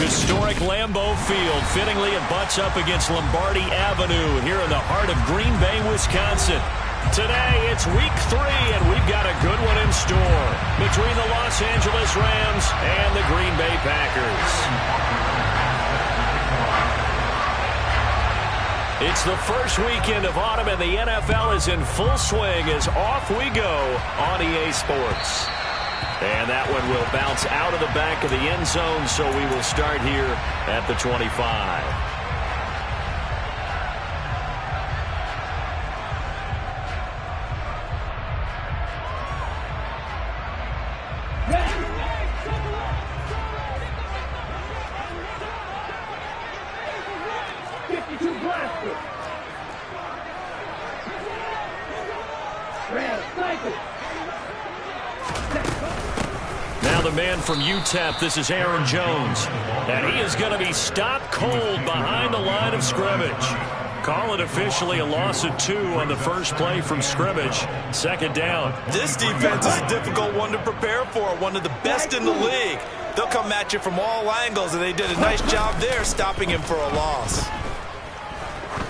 Historic Lambeau Field. Fittingly, it butts up against Lombardi Avenue here in the heart of Green Bay, Wisconsin. Today, it's week 3, and we've got a good one in store between the Los Angeles Rams and the Green Bay Packers. It's the first weekend of autumn, and the NFL is in full swing as off we go on EA Sports. And that one will bounce out of the back of the end zone, so we will start here at the 25. Now the man from UTEP, this is Aaron Jones. And he is going to be stopped cold behind the line of scrimmage. Call it officially a loss of 2 on the first play from scrimmage. Second down. This defense is a difficult one to prepare for, one of the best in the league. They'll come at you from all angles, and they did a nice job there stopping him for a loss.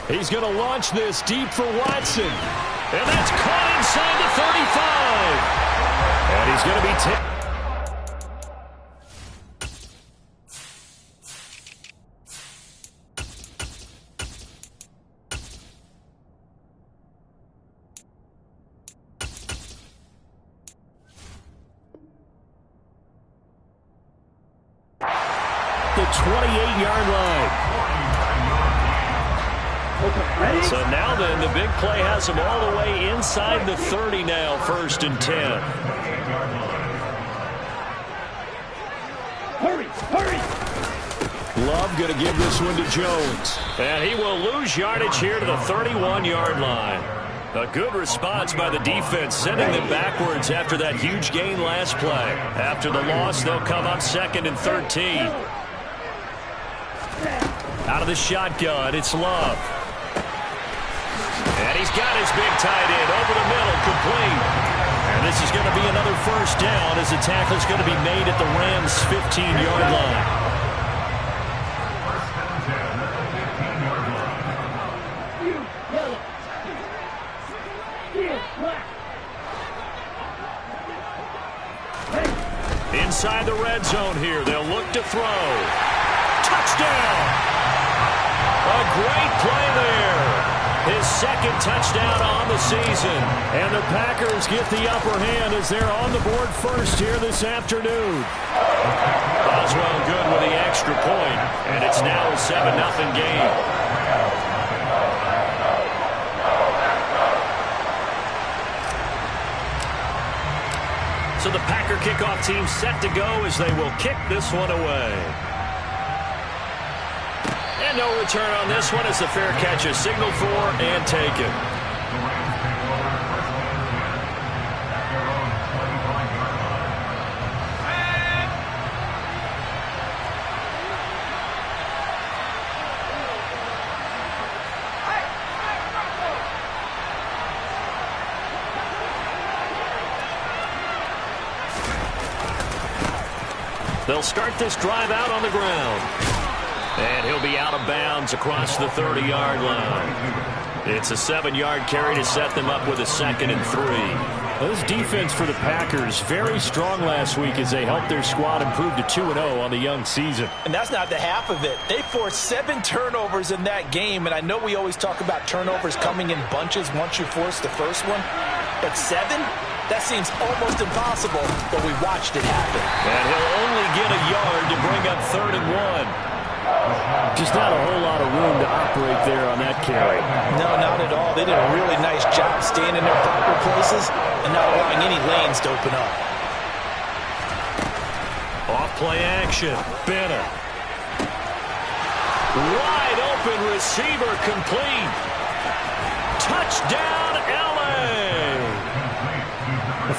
He's going to launch this deep for Watson. And that's caught inside the 35. And he's going to be tipped. The 28-yard line. So now then, the big play has him all the way inside the 30 now, 1st and 10. Hurry! Love going to give this one to Jones. And he will lose yardage here to the 31-yard line. A good response by the defense, sending them backwards after that huge gain last play. After the loss, they'll come up 2nd and 13. Out of the shotgun, it's Love. And he's got his big tight end over the middle, complete. And this is going to be another first down as the tackle is going to be made at the Rams' 15-yard line. Inside the red zone here, they'll look to throw. Touchdown! A great play there. His second touchdown on the season. And the Packers get the upper hand as they're on the board first here this afternoon. Boswell good with the extra point, and it's now a 7-0 game. So the Packer kickoff team set to go as they will kick this one away. And no return on this one as the fair catch is signaled for and taken. They'll start this drive out on the ground. And he'll be out of bounds across the 30-yard line. It's a 7-yard carry to set them up with a 2nd and 3. Well, this defense for the Packers, very strong last week as they helped their squad improve to 2-0 on the young season. And that's not the half of it. They forced 7 turnovers in that game, and I know we always talk about turnovers coming in bunches once you force the first one. But 7? That seems almost impossible, but we watched it happen. And he'll only get a yard to bring up 3rd and 1. Just not a whole lot of room to operate there on that carry. No, not at all. They did a really nice job staying in their proper places and not allowing any lanes to open up. Off-play action. Bennett. Wide open receiver complete. Touchdown, L.A.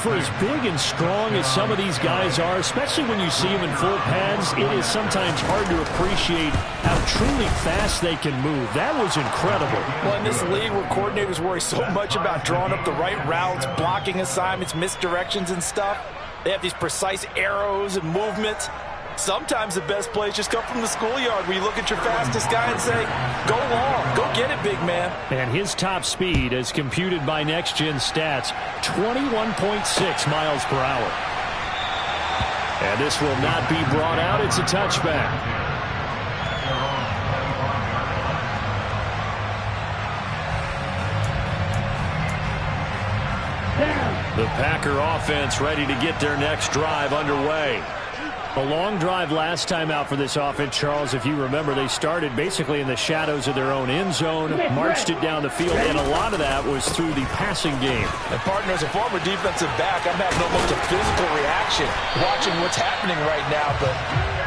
For as big and strong as some of these guys are, especially when you see them in full pads, it is sometimes hard to appreciate how truly fast they can move. That was incredible. Well, in this league where coordinators worry so much about drawing up the right routes, blocking assignments, misdirections and stuff, they have these precise arrows and movements. Sometimes the best plays just come from the schoolyard where you look at your fastest guy and say, go long, go get it, big man. And his top speed, as computed by Next Gen Stats, 21.6 miles per hour. And this will not be brought out. It's a touchback. The Packer offense ready to get their next drive underway. A long drive last time out for this offense, Charles. If you remember, they started basically in the shadows of their own end zone, marched it down the field, and a lot of that was through the passing game. And partner, as a former defensive back, I'm having almost a physical reaction watching what's happening right now. But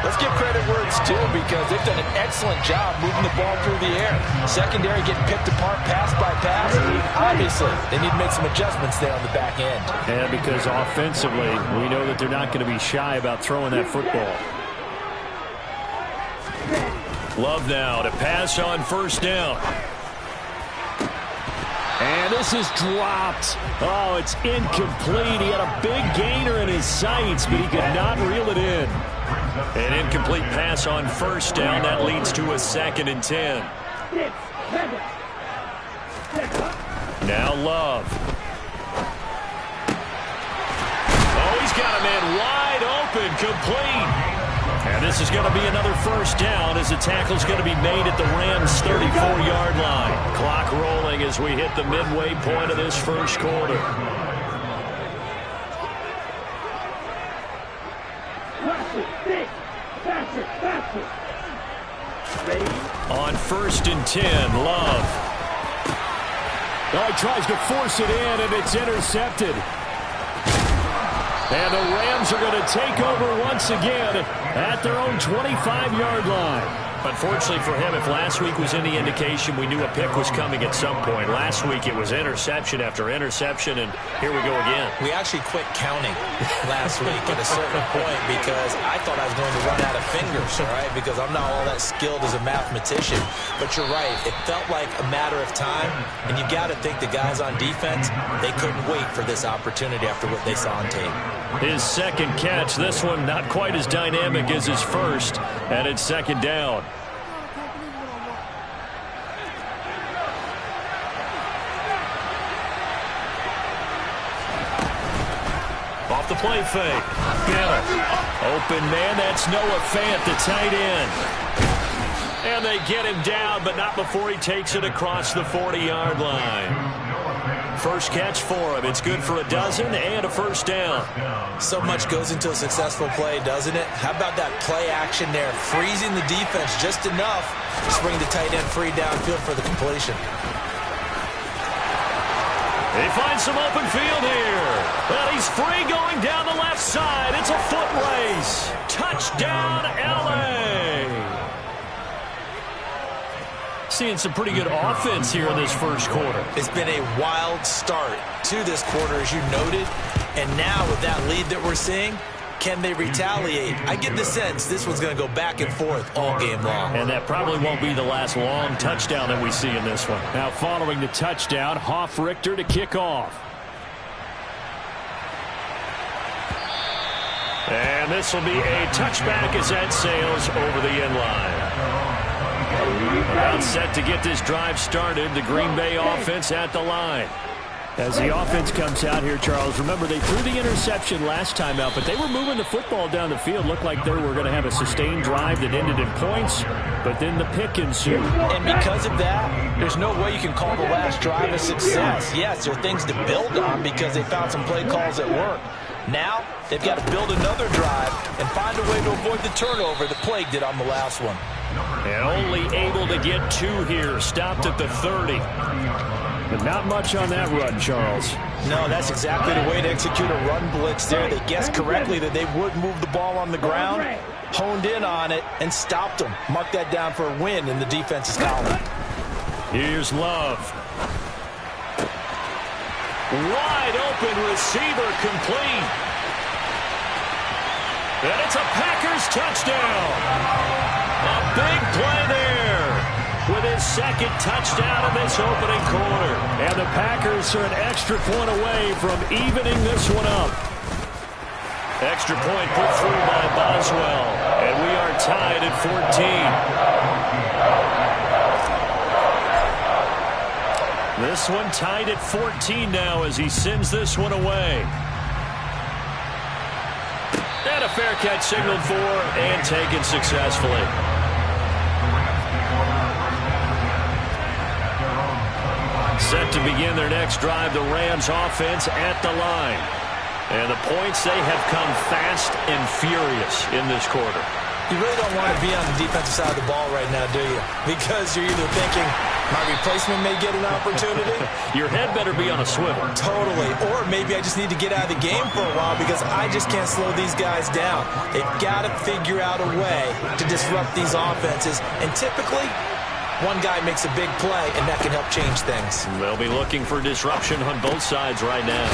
let's give credit where it's due, because they've done an excellent job moving the ball through the air. Secondary getting picked apart pass by pass. Obviously, they need to make some adjustments there on the back end. And because offensively, we know that they're not going to be shy about throwing that football. Love now to pass on first down. And this is dropped. Oh, it's incomplete. He had a big gainer in his sights, but he could not reel it in. An incomplete pass on first down. That leads to a 2nd and 10. Now Love. Oh, he's got a man wide open, complete. And this is going to be another first down as the tackle's going to be made at the Rams' 34-yard line. Clock rolling as we hit the midway point of this first quarter. On 1st and 10, Love. Oh, he tries to force it in, and it's intercepted. And the Rams are going to take over once again at their own 25-yard line. Unfortunately for him, if last week was any indication, we knew a pick was coming at some point. Last week it was interception after interception, and here we go again. We actually quit counting last week at a certain point because I thought I was going to run out of fingers, all right, because I'm not all that skilled as a mathematician. But you're right. It felt like a matter of time, and you got to think the guys on defense, they couldn't wait for this opportunity after what they saw on tape. His second catch, this one not quite as dynamic as his first, and it's 2nd down. Off the play fake. Bennett. Open man, that's Noah Fant, the tight end. And they get him down, but not before he takes it across the 40-yard line. First catch for him. It's good for a dozen and a first down. So much goes into a successful play, doesn't it? How about that play action there? Freezing the defense just enough to bring the tight end free downfield for the completion. He finds some open field here. Well, he's free going down the left side. It's a foot race. Touchdown, L.A. Seeing some pretty good offense here in this first quarter. It's been a wild start to this quarter, as you noted. And now with that lead that we're seeing, can they retaliate? I get the sense this one's going to go back and forth all game long. And that probably won't be the last long touchdown that we see in this one. Now following the touchdown, Hoff-Richter to kick off. And this will be a touchback as that sails over the end line. About set to get this drive started. The Green Bay offense at the line. As the offense comes out here, Charles, remember they threw the interception last time out, but they were moving the football down the field. Looked like they were going to have a sustained drive that ended in points, but then the pick ensued. And because of that, there's no way you can call the last drive a success. Yes, there are things to build on because they found some play calls that work. Now, they've got to build another drive and find a way to avoid the turnover that plagued it on the last one. And only able to get 2 here. Stopped at the 30. But not much on that run, Charles. No, that's exactly the way to execute a run blitz there. They guessed correctly that they would move the ball on the ground, honed in on it, and stopped them. Mark that down for a win in the defense's column. Here's Love. Wide open receiver, complete. And it's a Packers touchdown. A big play there with his second touchdown in this opening quarter. And the Packers are an extra point away from evening this one up. Extra point put through by Boswell. they're tied at 14. This one tied at 14 now as he sends this one away. And a fair catch signaled for and taken successfully. Set to begin their next drive, the Rams offense at the line. And the points, they have come fast and furious in this quarter. You really don't want to be on the defensive side of the ball right now, do you? Because you're either thinking, my replacement may get an opportunity. Your head better be on a swivel. Totally. Or maybe I just need to get out of the game for a while because I just can't slow these guys down. They've got to figure out a way to disrupt these offenses. And typically, one guy makes a big play, and that can help change things. They'll be looking for disruption on both sides right now.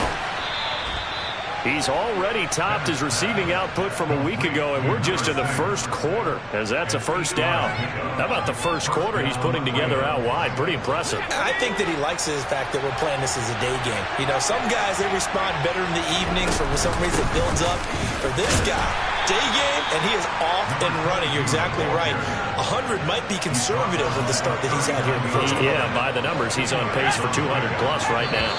He's already topped his receiving output from a week ago, and we're just in the first quarter, as that's a first down. How about the first quarter he's putting together out wide? Pretty impressive. I think that he likes the fact that we're playing this as a day game. You know, some guys, they respond better in the evenings. For some reason, it builds up. For this guy, day game, and he is off and running. You're exactly right. 100 might be conservative with the start that he's had here in the first quarter. Yeah, by the numbers, he's on pace for 200-plus right now.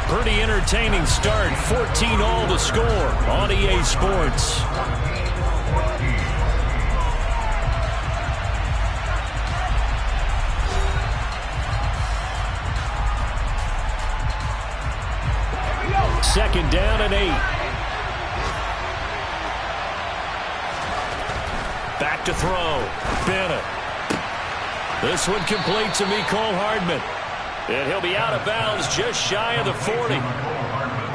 Pretty entertaining start. 14 all the score on EA Sports. Second down and 8. Back to throw. Bennett. This one complete to Mecole Hardman. And he'll be out of bounds just shy of the 40.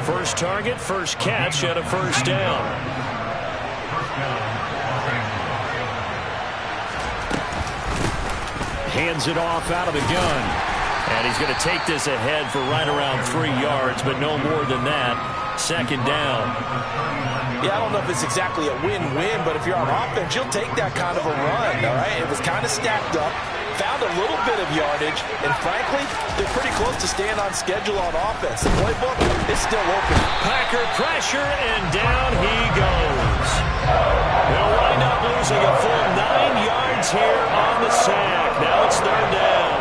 First target, first catch, and a first down. Hands it off out of the gun. And he's going to take this ahead for right around 3 yards, but no more than that. Second down. Yeah, I don't know if it's exactly a win-win, but if you're on offense, you'll take that kind of a run, all right? It was kind of stacked up. Found a little bit of yardage, and frankly, they're pretty close to staying on schedule on offense. The playbook is still open. Packer pressure, and down he goes. They'll wind up losing a full 9 yards here on the sack. Now it's third down.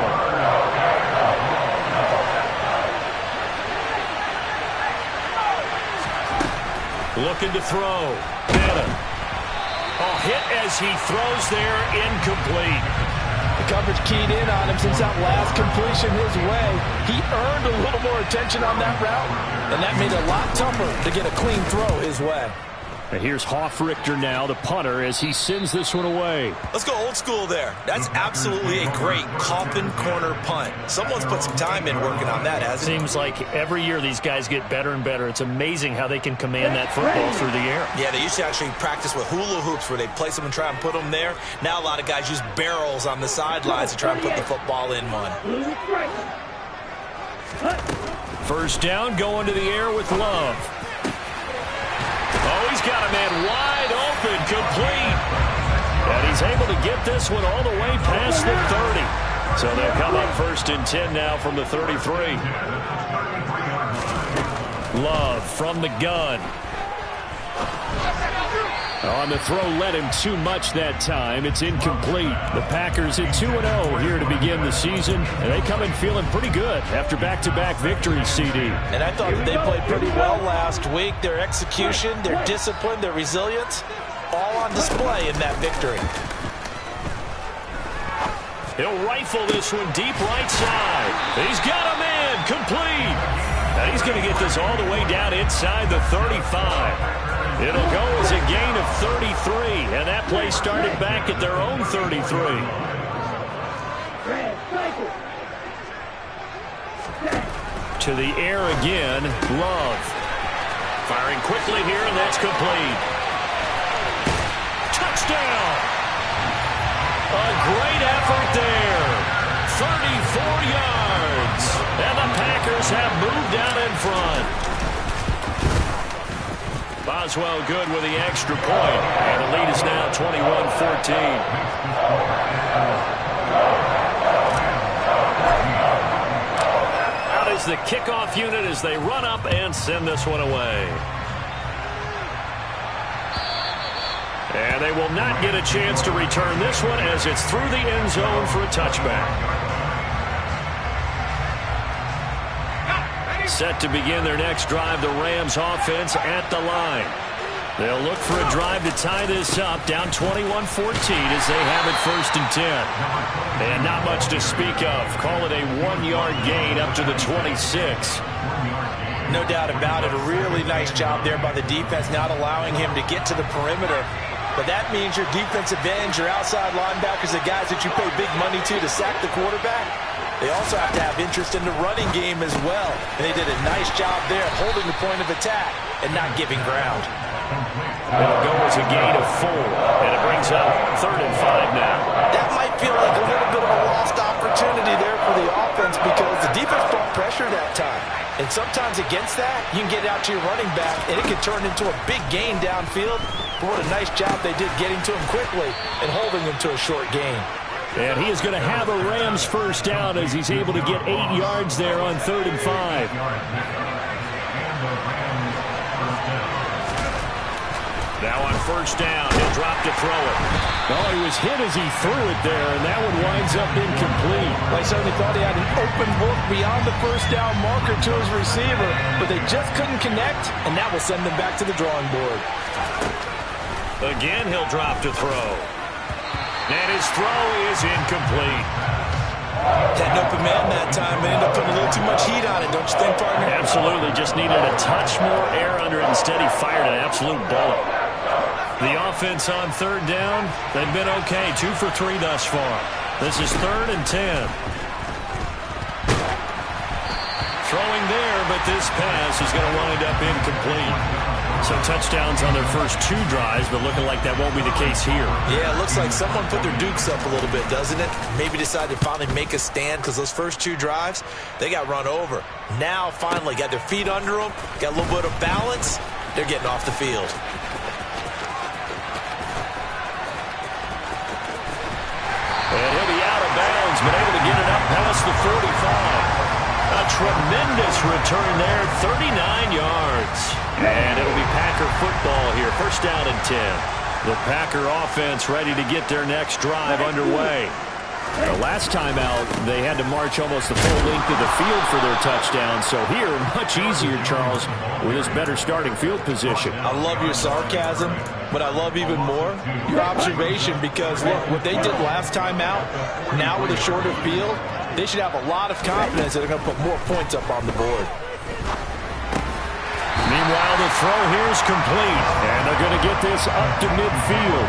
Looking to throw. Bennett. Oh, hit as he throws there, incomplete. The coverage keyed in on him since that last completion his way. He earned a little more attention on that route, and that made it a lot tougher to get a clean throw his way. And here's Hofrichter now, the punter, as he sends this one away. Let's go old school there. That's absolutely a great coffin corner punt. Someone's put some time in working on that, hasn't it? Seems like every year these guys get better and better. It's amazing how they can command that football through the air. Yeah, they used to actually practice with hula hoops where they place them and try and put them there. Now a lot of guys use barrels on the sidelines to try and put the football in one. First down, going to the air with Love. Oh, he's got a man wide open, complete. And he's able to get this one all the way past the 30. So they'll come up first and 10 now from the 33. Love from the gun. On the throw, led him too much that time. It's incomplete. The Packers at 2-0 here to begin the season. And they come in feeling pretty good after back-to-back victories, CD. And I thought that they played pretty well last week. Their execution, their discipline, their resilience, all on display in that victory. He'll rifle this one deep right side. He's got a man, complete. And he's going to get this all the way down inside the 35. It'll go as a gain of 33, and that play started back at their own 33. To the air again, Love. Firing quickly here, and that's complete. Touchdown! A great effort there. 34 yards. And the Packers have moved out in front. Boswell good with the extra point. And the lead is now 21-14. Out is the kickoff unit as they run up and send this one away. And they will not get a chance to return this one as it's through the end zone for a touchback. Set to begin their next drive, the Rams offense at the line. They'll look for a drive to tie this up, down 21-14 as they have it 1st and 10. And not much to speak of. Call it a 1-yard gain up to the 26. No doubt about it. A really nice job there by the defense, not allowing him to get to the perimeter. But that means your defensive ends, your outside linebackers, the guys that you pay big money to sack the quarterback, they also have to have interest in the running game as well. And they did a nice job there holding the point of attack and not giving ground. It'll go as a gain of 4, and it brings up 3rd and 5 now. That might feel like a little bit of a lost opportunity there for the offense because the defense brought pressure that time. And sometimes against that, you can get it out to your running back, and it can turn into a big gain downfield. But what a nice job they did getting to him quickly and holding him to a short gain. And he is going to have a Rams first down as he's able to get 8 yards there on 3rd and 5. Now on 1st down, he'll drop to throw it. Oh, he was hit as he threw it there, and that one winds up incomplete. Well, I certainly thought he had an open look beyond the 1st down marker to his receiver, but they just couldn't connect, and that will send them back to the drawing board. Again, he'll drop to throw. And his throw is incomplete. Had an open man that time, but ended up putting a little too much heat on it, don't you think, partner? Absolutely, just needed a touch more air under it. Instead, he fired an absolute bullet. The offense on 3rd down, they've been okay. 2 for 3 thus far. This is 3rd and 10. Throwing there, but this pass is going to wind up incomplete. So touchdowns on their first 2 drives, but looking like that won't be the case here. Yeah, it looks like someone put their dukes up a little bit, doesn't it? Maybe decided to finally make a stand because those first 2 drives, they got run over. Now, finally, got their feet under them, got a little bit of balance. They're getting off the field. And he'll be out of bounds, but able to get it up past the 45. A tremendous return there, 39 yards. And it'll be Packer football here, 1st down and 10. The Packer offense ready to get their next drive underway. The last time out, they had to march almost the full length of the field for their touchdown. So here, much easier, Charles, with this better starting field position. I love your sarcasm, but I love even more your observation because, look, what they did last time out, now with a shorter field, they should have a lot of confidence that they're going to put more points up on the board. Meanwhile, the throw here is complete, and they're going to get this up to midfield.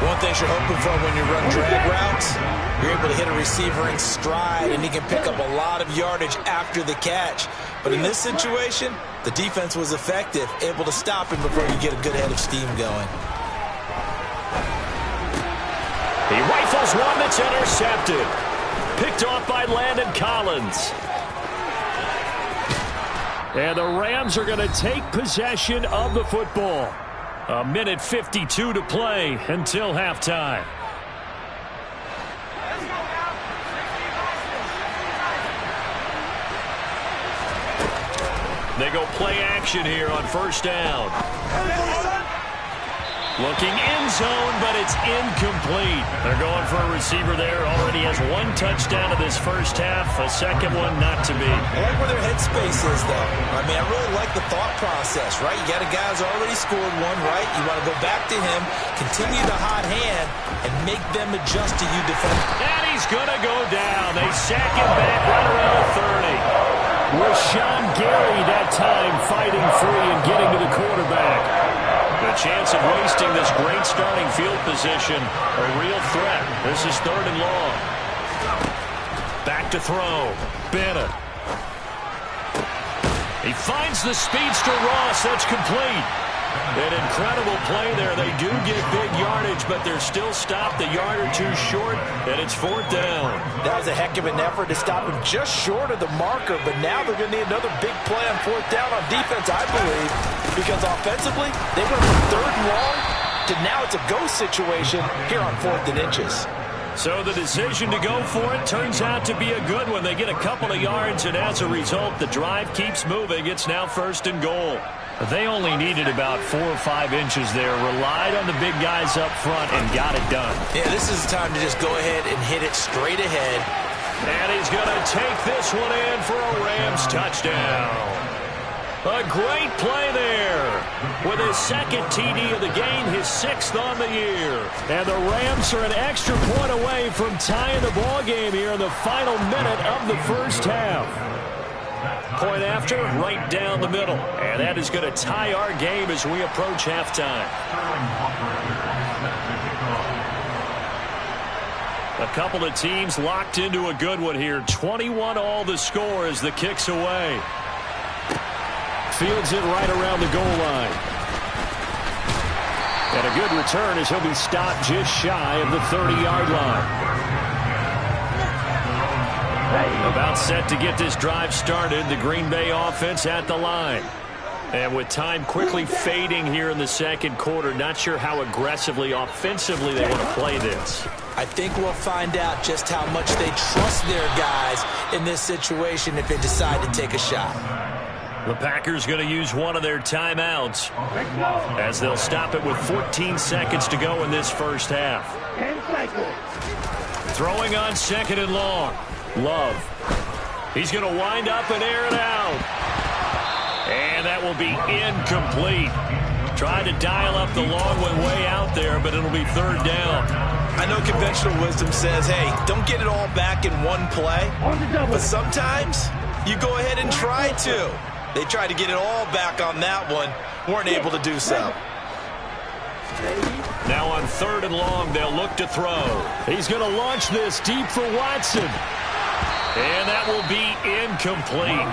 One thing you're hoping for when you run drag routes, you're able to hit a receiver in stride, and he can pick up a lot of yardage after the catch. But in this situation, the defense was effective, able to stop him before you get a good head of steam going. He rifles one that's intercepted. Picked off by Landon Collins. And the Rams are going to take possession of the football. 1:52 to play until halftime. They go play action here on 1st down. Looking in zone, but it's incomplete. They're going for a receiver there. Already has 1 touchdown in this first half. A second one not to be. I like where their headspace is, though. I mean, I really like the thought process, right? You got a guy who's already scored 1, right? You want to go back to him, continue the hot hand, and make them adjust to you defensively. And he's going to go down. They sack him back right around the 30. Rashawn Gary that time fighting free and getting to the quarterback. The chance of wasting this great starting field position, a real threat. This is 3rd and long. Back to throw. Bennett. He finds the speedster Ross. That's complete. An incredible play there. They do get big yardage, but they're still stopped a yard or 2 short, and it's 4th down. That was a heck of an effort to stop him just short of the marker, but now they're going to need another big play on 4th down on defense, I believe, because offensively, they went from 3rd and long to now it's a go situation here on 4th and inches. So the decision to go for it turns out to be a good one. They get a couple of yards, and as a result, the drive keeps moving. It's now 1st and goal. They only needed about 4 or 5 inches there, relied on the big guys up front, and got it done. Yeah, this is the time to just go ahead and hit it straight ahead. And he's going to take this one in for a Rams touchdown. A great play there. With his second TD of the game, his 6th on the year. And the Rams are an extra point away from tying the ball game here in the final minute of the first half. Point after, right down the middle. And that is going to tie our game as we approach halftime. A couple of teams locked into a good one here. 21-all the score as the kick's away. Fields it right around the goal line. And a good return as he'll be stopped just shy of the 30-yard line. About set to get this drive started. The Green Bay offense at the line. And with time quickly fading here in the second quarter, not sure how aggressively, offensively they want to play this. I think we'll find out just how much they trust their guys in this situation if they decide to take a shot. The Packers going to use one of their timeouts as they'll stop it with 14 seconds to go in this first half. Throwing on 2nd and long. Love. He's going to wind up and air it out. And that will be incomplete. Tried to dial up the long one way out there, but it'll be 3rd down. I know conventional wisdom says, hey, don't get it all back in one play. But sometimes you go ahead and try to. They tried to get it all back on that one. Weren't able to do so. Now on 3rd and long, they'll look to throw. He's going to launch this deep for Watson. And that will be incomplete.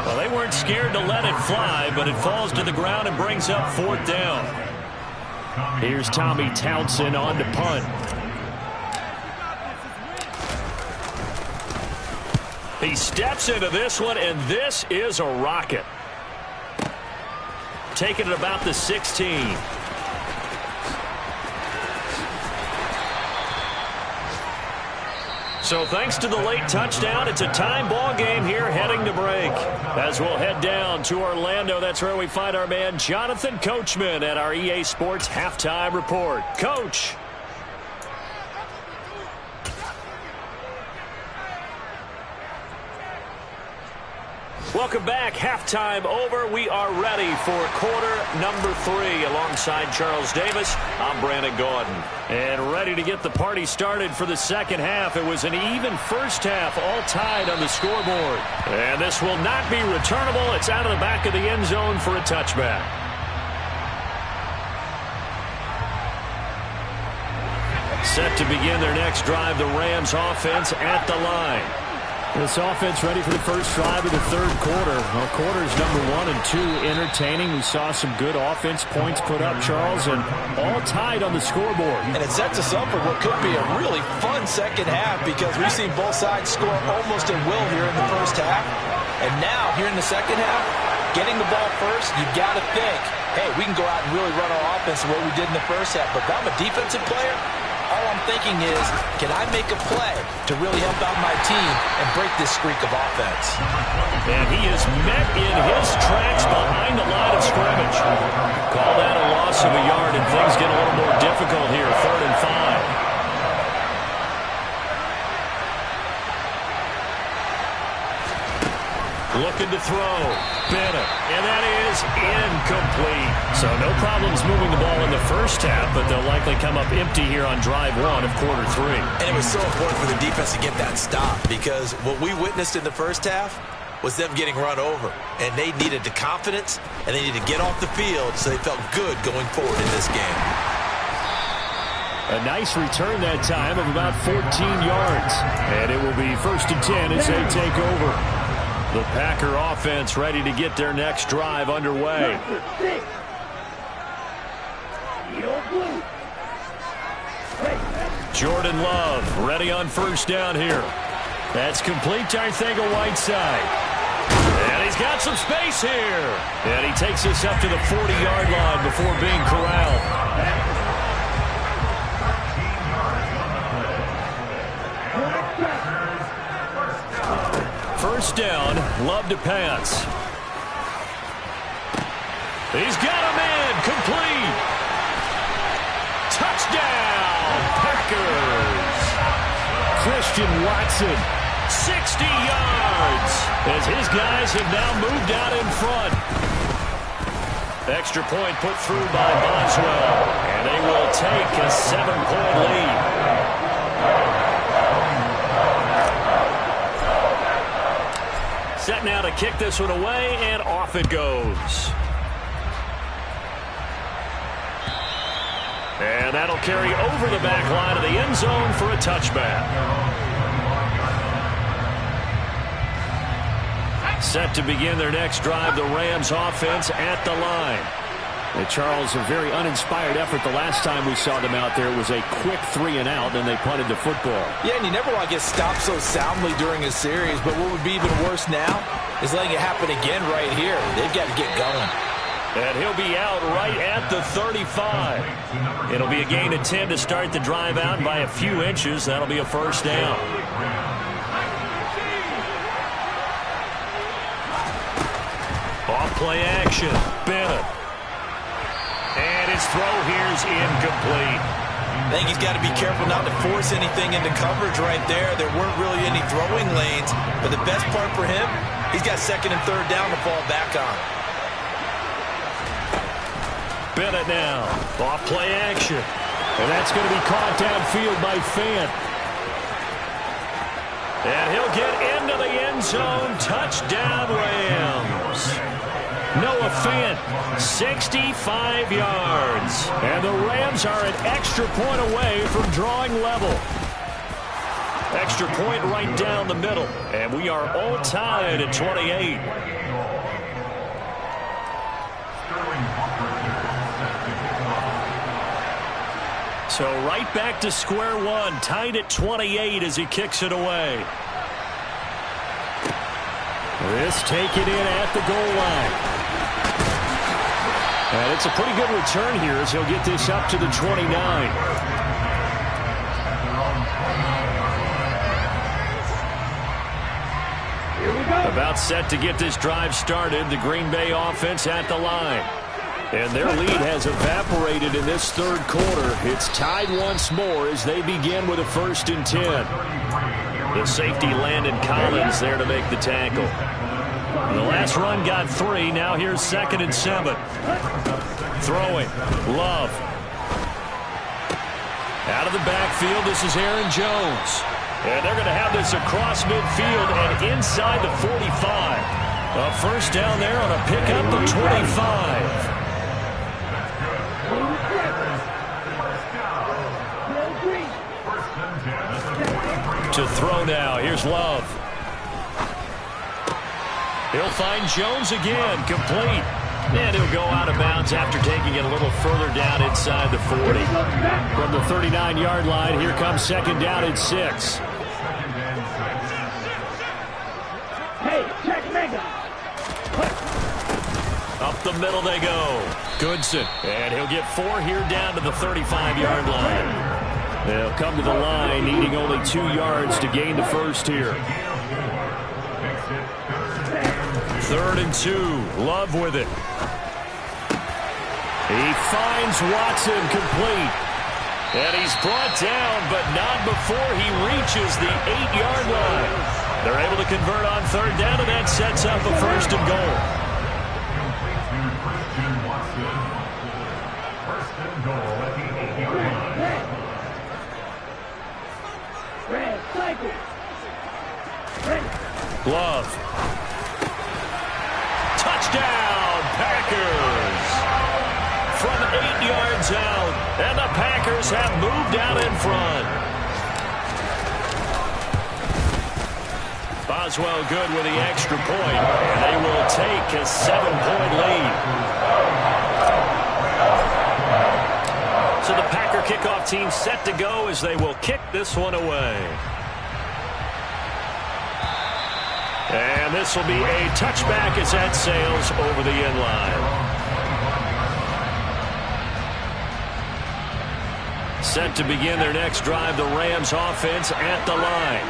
Well, they weren't scared to let it fly, but it falls to the ground and brings up 4th down. Here's Tommy Townsend on to punt. He steps into this one, and this is a rocket. Taking it about the 16. So thanks to the late touchdown, it's a time ball game here heading to break. As we'll head down to Orlando, that's where we find our man Jonathan Coachman at our EA Sports Halftime Report. Coach. Welcome back. Halftime over. We are ready for quarter number 3. Alongside Charles Davis, I'm Brandon Gordon. And ready to get the party started for the second half. It was an even first half, all tied on the scoreboard. And this will not be returnable. It's out of the back of the end zone for a touchback. Set to begin their next drive, the Rams offense at the line. This offense ready for the first drive of the third quarter. Well, quarters number 1 and 2 entertaining. We saw some good offense points put up, Charles, and all tied on the scoreboard. And it sets us up for what could be a really fun second half because we've seen both sides score almost at will here in the first half. And now, here in the second half, getting the ball first, you've got to think, hey, we can go out and really run our offense the way we did in the first half. But if I'm a defensive player, all I'm thinking is, can I make a play to really help out my team and break this streak of offense? And he is met in his tracks behind the line of scrimmage. Call that a loss of a yard, and things get a little more difficult here. 3rd and 5. Looking to throw. Bennett. And that is incomplete. So no problems moving the ball in the first half, but they'll likely come up empty here on drive 1 of quarter 3. And it was so important for the defense to get that stop because what we witnessed in the first half was them getting run over. And they needed the confidence, and they needed to get off the field so they felt good going forward in this game. A nice return that time of about 14 yards. And it will be 1st and 10 as they take over. The Packer offense ready to get their next drive underway. Jordan Love ready on first down here. That's complete to Arcega-Whiteside. And he's got some space here. And he takes us up to the 40-yard line before being corralled. First down, Love to pass. He's got him in. Complete. Touchdown, Packers. Christian Watson. 60 yards as his guys have now moved out in front. Extra point put through by Boswell, and they will take a 7-point lead. Set now to kick this one away, and off it goes. And that'll carry over the back line of the end zone for a touchback. Set to begin their next drive, the Rams offense at the line. And Charles, a very uninspired effort the last time we saw them out there. It was a quick 3-and-out, and they punted the football. Yeah, and you never want to get stopped so soundly during a series, but what would be even worse now is letting it happen again right here. They've got to get going. And he'll be out right at the 35. It'll be a gain of 10 to start the drive out by a few inches. That'll be a first down. Off-play action. Bennett. And his throw here's incomplete. I think he's got to be careful not to force anything into coverage right there. There weren't really any throwing lanes, but the best part for him, he's got second and third down to fall back on. Bennett now. Off-play action. And that's going to be caught downfield by Fant. And he'll get into the end zone. Touchdown, Rams. Noah Fant, 65 yards. And the Rams are an extra point away from drawing level. Extra point right down the middle. And we are all tied at 28. So right back to square one, tied at 28 as he kicks it away. This taken in at the goal line. And it's a pretty good return here as he'll get this up to the 29. About set to get this drive started, the Green Bay offense at the line. And their lead has evaporated in this third quarter. It's tied once more as they begin with a 1st and 10. The safety Landon Collins there to make the tackle. The last run got 3. Now here's 2nd and 7. Throwing. Love. Out of the backfield, this is Aaron Jones. And they're going to have this across midfield and inside the 45. A first down there on a pickup of 25. To throw now. Here's Love. He'll find Jones again. Complete. And he'll go out of bounds after taking it a little further down inside the 40. From the 39-yard line, here comes 2nd down and 6. Up the middle they go. Goodson. And he'll get 4 here down to the 35-yard line. They'll come to the line, needing only 2 yards to gain the first here. 3rd and 2. Love with it. He finds Watson complete. And he's brought down, but not before he reaches the 8-yard line. They're able to convert on 3rd down, and that sets up a 1st and goal. Love. Touchdown, Packers. From 8 yards out, and the Packers have moved out in front. Boswell good with the extra point, and they will take a 7-point lead. So the Packer kickoff team set to go as they will kick this one away. And this will be a touchback as that sails over the end line. Set to begin their next drive, the Rams offense at the line.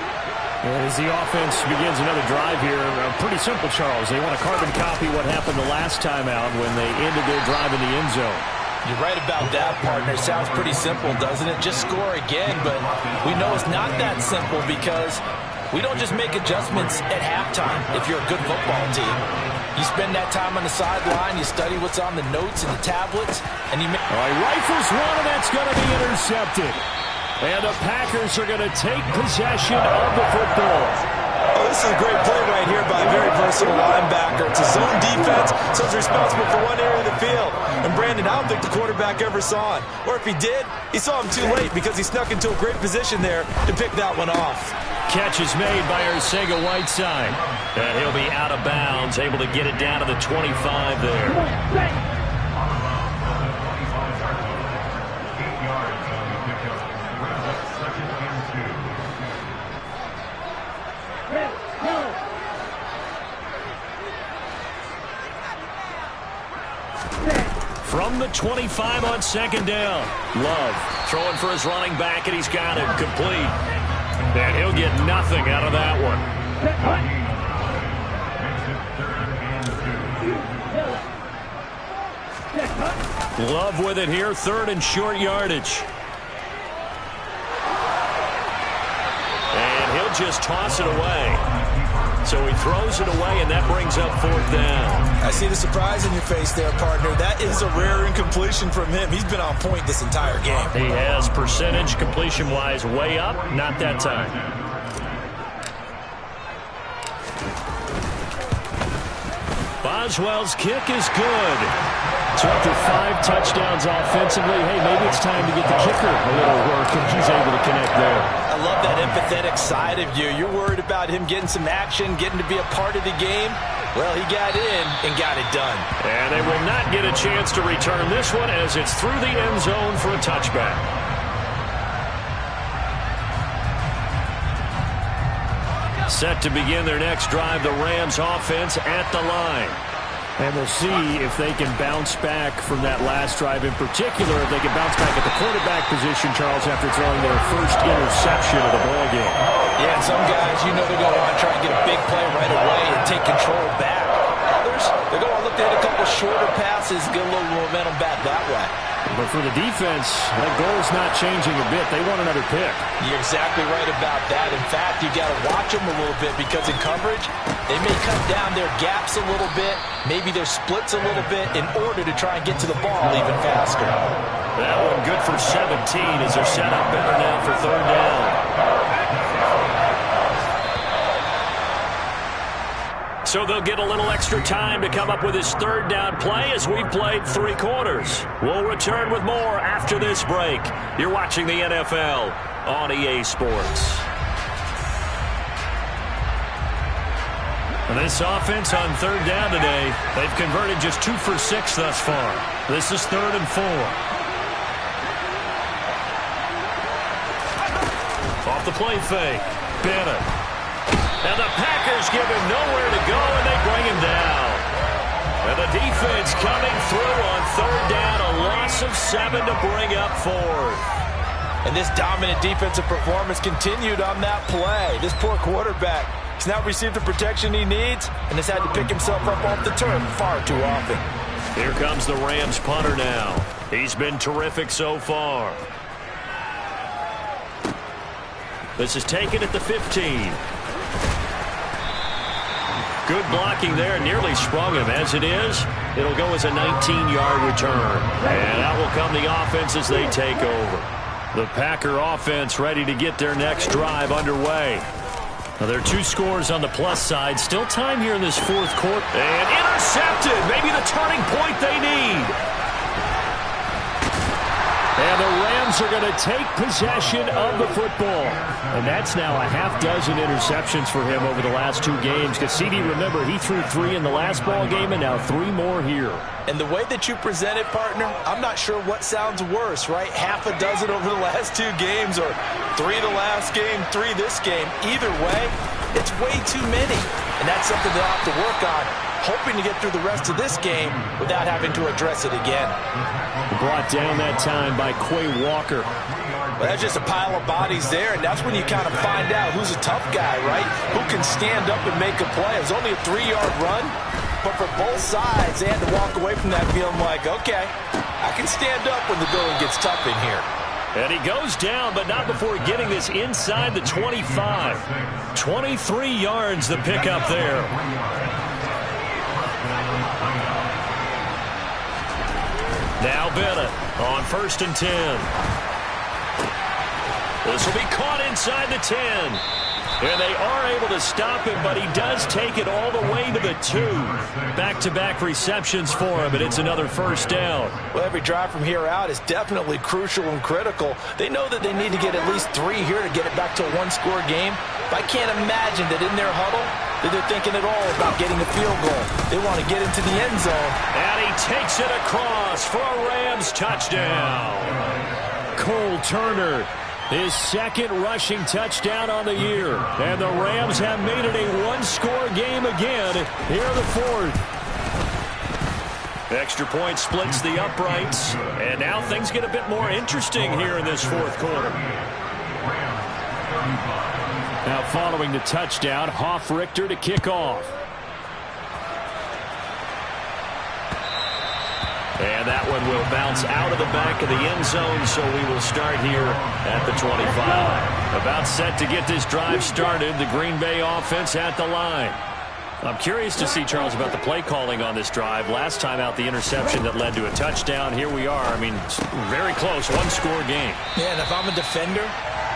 As the offense begins another drive here, pretty simple, Charles. They want to carbon copy what happened the last time out when they ended their drive in the end zone. You're right about that, partner. Sounds pretty simple, doesn't it? Just score again, but we know it's not that simple because we don't just make adjustments at halftime if you're a good football team. You spend that time on the sideline, you study what's on the notes and the tablets, and you make... All right, rifles one, and that's going to be intercepted. And the Packers are going to take possession of the football. Oh, this is a great play right here by a very versatile linebacker. It's a zone defense, so he's responsible for one area of the field. And Brandon, I don't think the quarterback ever saw it. Or if he did, he saw him too late because he snuck into a great position there to pick that one off. Catch is made by Arcega-Whiteside. And he'll be out of bounds, able to get it down to the 25 there. From the 25 on second down. Love throwing for his running back, and he's got it complete. And he'll get nothing out of that one. Love with it here, third and short yardage. And he'll just toss it away. So he throws it away, and that brings up fourth down. I see the surprise in your face there, partner. That is a rare incompletion from him. He's been on point this entire game. He has percentage completion-wise way up. Not that time. Boswell's kick is good. So after 5 touchdowns offensively, hey, maybe it's time to get the kicker a little work, and he's able to connect there. I love that empathetic side of you. You're worried about him getting some action, getting to be a part of the game. Well, he got in and got it done. And they will not get a chance to return this one as it's through the end zone for a touchback. Set to begin their next drive, the Rams offense at the line. And we'll see if they can bounce back from that last drive. In particular, if they can bounce back at the quarterback position, Charles, after throwing their first interception of the ballgame. Yeah, and some guys, you know, they're going to want to try and get a big play right away and take control back. Others, they're going to look to hit a couple shorter passes, get a little momentum back that way. But for the defense, that goal's not changing a bit. They want another pick. You're exactly right about that. In fact, you got to watch them a little bit because in coverage, they may cut down their gaps a little bit, maybe their splits a little bit in order to try and get to the ball even faster. That one good for 17 as they're set up better now for third down. So they'll get a little extra time to come up with his third down play as we've played 3 quarters. We'll return with more after this break. You're watching the NFL on EA Sports. This offense on third down today, they've converted just 2 for 6 thus far. This is 3rd and 4. Off the play fake, Bennett. And the Packers give him nowhere to go, and they bring him down. And the defense coming through on third down, a loss of 7 to bring up 4th. And this dominant defensive performance continued on that play. This poor quarterback has not received the protection he needs and has had to pick himself up off the turf far too often. Here comes the Rams punter now. He's been terrific so far. This is taken at the 15. Good blocking there, nearly sprung him. As it is, it'll go as a 19-yard return. And out will come the offense as they take over. The Packer offense ready to get their next drive underway. Now, there are 2 scores on the plus side. Still time here in this 4th quarter. And intercepted. Maybe the turning point they need. And the Rams are going to take possession of the football. And that's now a half dozen interceptions for him over the last 2 games. Because CD, remember, he threw 3 in the last ball game and now 3 more here. And the way that you present it, partner, I'm not sure what sounds worse, right? Half a dozen over the last 2 games or 3 the last game, 3 this game. Either way, it's way too many. And that's something they'll have to work on, hoping to get through the rest of this game without having to address it again. Brought down that time by Quay Walker. Well, that's just a pile of bodies there, and that's when you kind of find out who's a tough guy, right? Who can stand up and make a play. It was only a 3-yard run, but for both sides, they had to walk away from that feeling like, okay, I can stand up when the going gets tough in here. And he goes down, but not before getting this inside the 25. 23 yards the pickup there. Now Bennett on 1st and 10. This will be caught inside the 10. And they are able to stop him, but he does take it all the way to the 2. Back-to-back receptions for him, and it's another first down. Well, every drive from here out is definitely crucial and critical. They know that they need to get at least 3 here to get it back to a one-score game. But I can't imagine that in their huddle that they're thinking at all about getting a field goal. They want to get into the end zone. And he takes it across for a Rams touchdown. Cole Turner, his second rushing touchdown on the year. And the Rams have made it a one-score game again here in the 4th. Extra point splits the uprights. And now things get a bit more interesting here in this 4th quarter. Now following the touchdown, Hoff-Richter to kick off. And that one will bounce out of the back of the end zone, so we will start here at the 25. About set to get this drive started, the Green Bay offense at the line. I'm curious to see, Charles, about the play calling on this drive. Last time out, the interception that led to a touchdown. Here we are. I mean, very close, one-score game. Yeah, and if I'm a defender,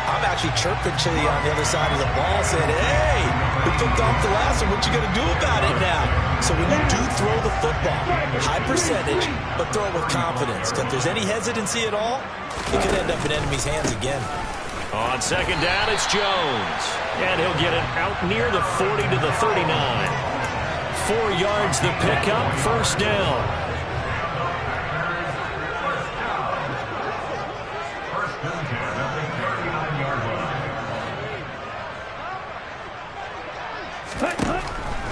I'm actually chirping to you on the other side of the ball, saying, hey, we picked off the last one. What you going to do about it now? So when you do throw the football, high percentage, but throw it with confidence. If there's any hesitancy at all, it could end up in enemy's hands again. On 2nd down, it's Jones. And he'll get it out near the 40 to the 39. 4 yards the pickup, first down.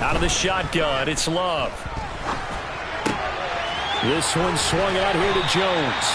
Out of the shotgun, it's Love. This one swung out here to Jones.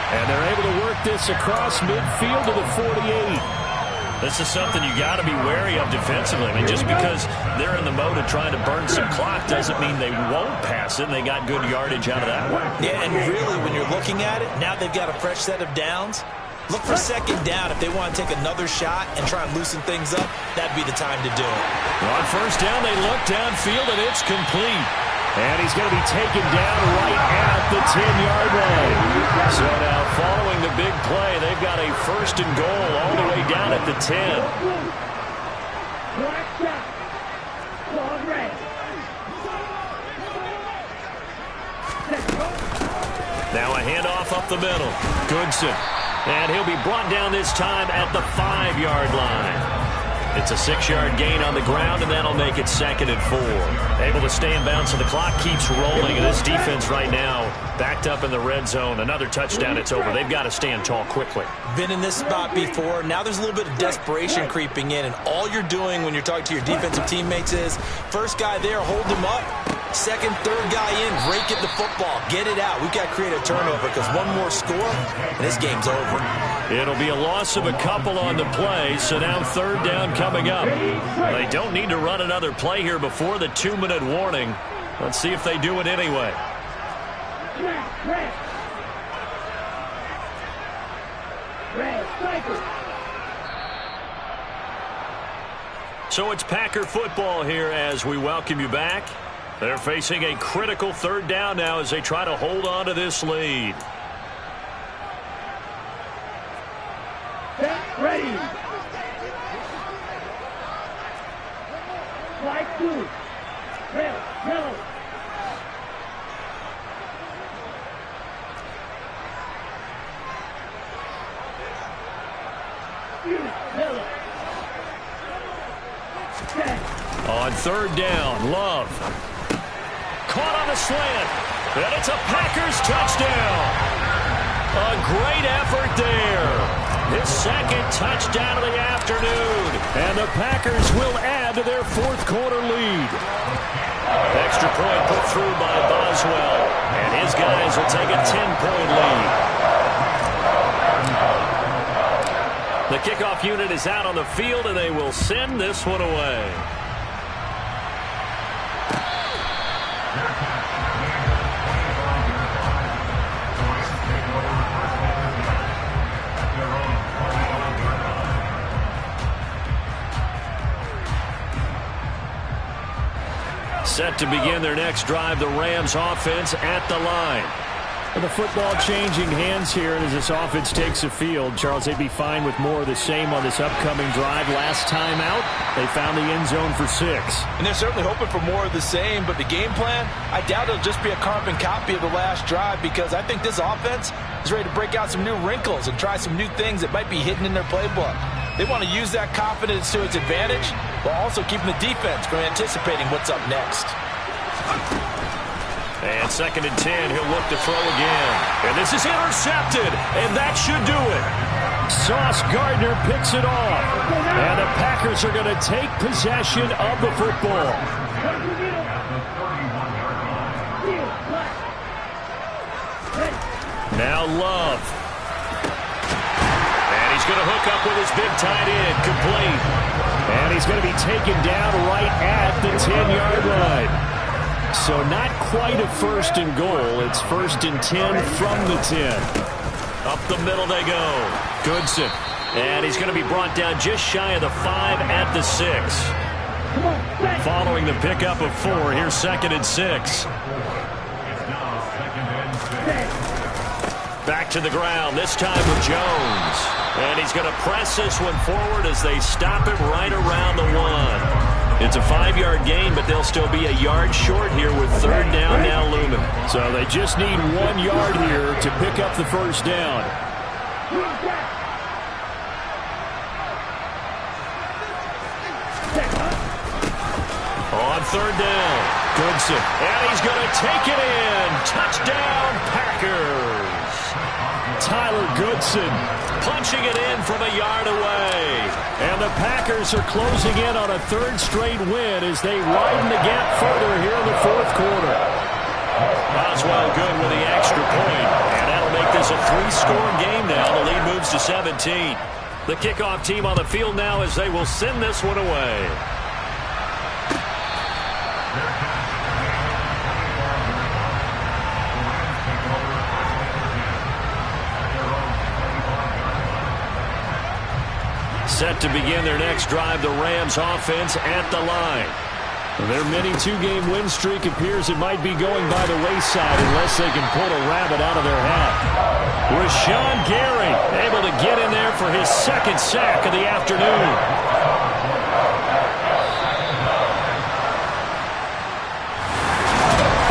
And they're able to work this across midfield to the 48. This is something you got to be wary of defensively. I mean, just because they're in the mode of trying to burn some clock doesn't mean they won't pass it. And they got good yardage out of that one. Yeah, and really, when you're looking at it, now they've got a fresh set of downs. Look for 2nd down. If they want to take another shot and try and loosen things up, that'd be the time to do it. On 1st down, they look downfield, and it's complete. And he's going to be taken down right at the 10-yard line. So now, following the big play, they've got a 1st and goal all the way down at the 10. Now a handoff up the middle. Goodson. And he'll be brought down this time at the 5-yard line. It's a 6-yard gain on the ground, and that'll make it 2nd and 4. Able to stay in bounds, so the clock keeps rolling. And this defense right now backed up in the red zone. Another touchdown, it's over. They've got to stand tall quickly. Been in this spot before. Now there's a little bit of desperation creeping in, and all you're doing when you're talking to your defensive teammates is, first guy there, hold him up. 2nd, 3rd guy in, break it the football. Get it out. We've got to create a turnover because one more score, and this game's over. It'll be a loss of a couple on the play, so now 3rd down coming up. They don't need to run another play here before the 2-minute warning. Let's see if they do it anyway. So it's Packer football here as we welcome you back. They're facing a critical 3rd down now as they try to hold on to this lead. Set, ready. Flight 2. Yellow. Yellow. On 3rd down, Love. Caught on the slant. And it's a Packers touchdown. A great effort there. His 2nd touchdown of the afternoon. And the Packers will add to their 4th quarter lead. Extra point put through by Boswell. And his guys will take a 10-point lead. The kickoff unit is out on the field, and they will send this one away. Set to begin their next drive, the Rams offense at the line. And the football changing hands here as this offense takes the field. Charles, they'd be fine with more of the same on this upcoming drive. Last time out, they found the end zone for 6. And they're certainly hoping for more of the same, but the game plan, I doubt it'll just be a carbon copy of the last drive, because I think this offense is ready to break out some new wrinkles and try some new things that might be hidden in their playbook. They want to use that confidence to its advantage, while also keeping the defense from anticipating what's up next. And 2nd and 10, he'll look to throw again. And this is intercepted, and that should do it. Sauce Gardner picks it off. And the Packers are going to take possession of the football. Now Love. And he's going to hook up with his big tight end, complete. And he's going to be taken down right at the 10-yard line. So not quite a 1st and goal. It's 1st and 10 from the 10. Up the middle they go. Goodson. And he's going to be brought down just shy of the 5 at the 6. Following the pickup of 4, here's 2nd and 6. Back to the ground, this time with Jones. And he's going to press this one forward as they stop him right around the 1. It's a 5-yard gain, but they'll still be a yard short here with 3rd down now looming. So they just need 1 yard here to pick up the 1st down. On 3rd down, Goodson. And he's going to take it in. Touchdown, Packers. Tyler Goodson punching it in from a yard away. And the Packers are closing in on a 3rd straight win as they widen the gap further here in the 4th quarter. Boswell good with the extra point. And that'll make this a 3-score game now. The lead moves to 17. The kickoff team on the field now as they will send this one away. Set to begin their next drive, the Rams offense at the line. Their mini 2-game win streak appears it might be going by the wayside unless they can pull a rabbit out of their hat. Rashawn Gary able to get in there for his 2nd sack of the afternoon.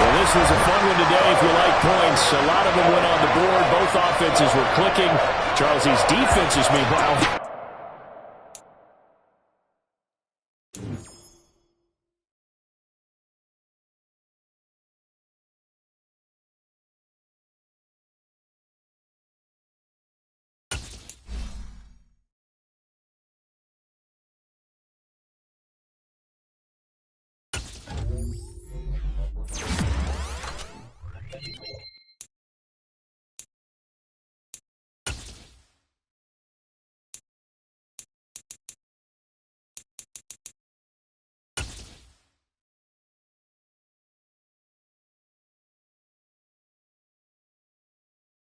Well, this was a fun one today if you like points. A lot of them went on the board. Both offenses were clicking. Charles, these defenses, meanwhile,